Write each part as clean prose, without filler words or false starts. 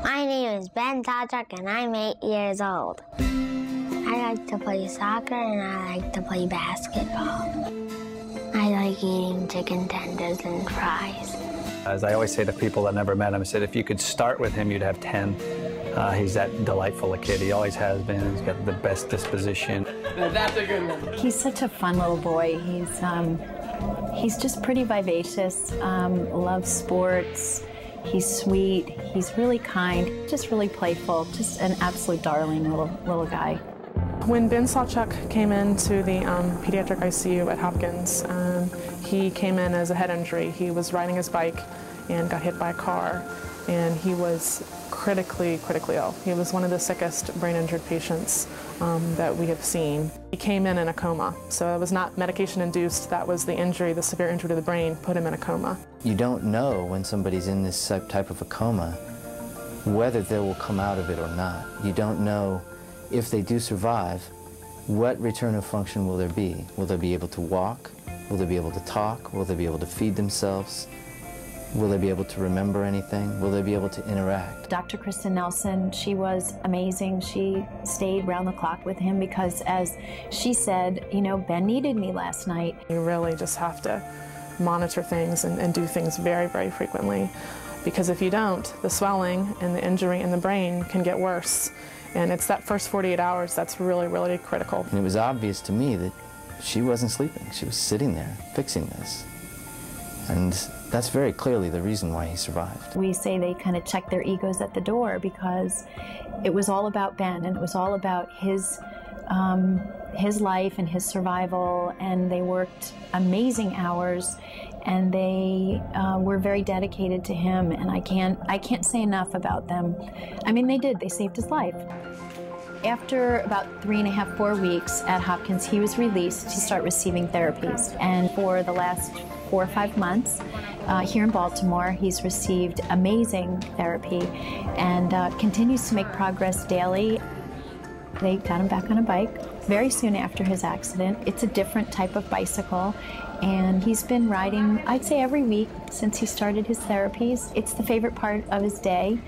My name is Ben Tadchuk and I'm 8 years old. I like to play soccer and I like to play basketball. I like eating chicken tenders and fries. As I always say to people that never met him, I said if you could start with him, you'd have 10. He's that delightful a kid. He always has been. He's got the best disposition. That's a good one. He's such a fun little boy. He's just pretty vivacious, loves sports. He's sweet, he's really kind, just really playful, just an absolute darling little guy. When Ben Sawchuk came into the pediatric ICU at Hopkins, he came in as a head injury. He was riding his bike and got hit by a car, and he was critically ill. He was one of the sickest brain-injured patients that we have seen. He came in a coma, so it was not medication-induced. That was the injury, the severe injury to the brain, put him in a coma. You don't know when somebody's in this type of a coma whether they will come out of it or not. You don't know if they do survive, what return of function will there be? Will they be able to walk? Will they be able to talk? Will they be able to feed themselves? Will they be able to remember anything? Will they be able to interact? Dr. Kristen Nelson, she was amazing. She stayed round the clock with him because, as she said, you know, Ben needed me last night. You really just have to monitor things and do things very frequently, because if you don't, the swelling and the injury in the brain can get worse. And it's that first 48 hours that's really critical. And it was obvious to me that she wasn't sleeping. She was sitting there fixing this. And that's very clearly the reason why he survived. We say they kind of checked their egos at the door because it was all about Ben and it was all about his life and his survival, and they worked amazing hours and they were very dedicated to him, and I can't say enough about them. I mean, they saved his life. After about 3.5, 4 weeks at Hopkins, he was released to start receiving therapies. And for the last 4 or 5 months here in Baltimore, he's received amazing therapy and continues to make progress daily. They got him back on a bike very soon after his accident. It's a different type of bicycle, and he's been riding, I'd say, every week since he started his therapies. It's the favorite part of his day.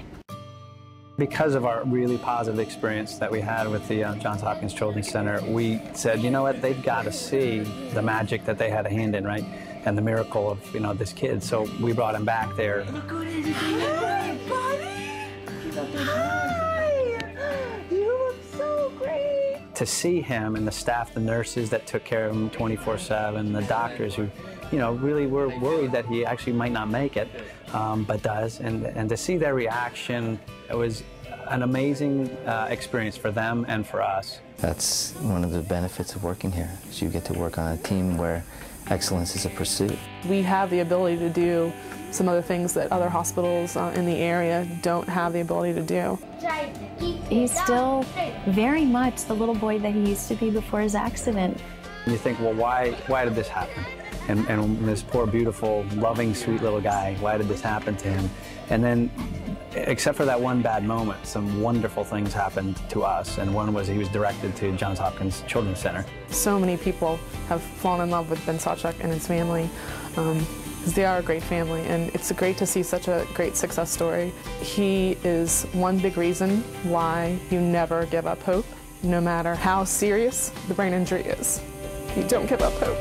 Because of our really positive experience that we had with the Johns Hopkins Children's Center, we said, you know what, they've got to see the magic that they had a hand in, right? And the miracle of, you know, this kid. So we brought him back there. Hi, buddy! Hi! You look so great! To see him and the staff, the nurses that took care of him 24/7, the doctors who, you know, really were worried that he actually might not make it, but does. And to see their reaction, it was an amazing experience for them and for us. That's one of the benefits of working here, is you get to work on a team where excellence is a pursuit. We have the ability to do some other things that other hospitals in the area don't have the ability to do. He's still very much the little boy that he used to be before his accident. You think, well, why did this happen? And this poor, beautiful, loving, sweet little guy, why did this happen to him? And then, except for that one bad moment, some wonderful things happened to us. And one was he was directed to Johns Hopkins Children's Center. So many people have fallen in love with Ben Sawchuk and his family, because they are a great family, and it's great to see such a great success story. He is one big reason why you never give up hope, no matter how serious the brain injury is. You don't give up hope.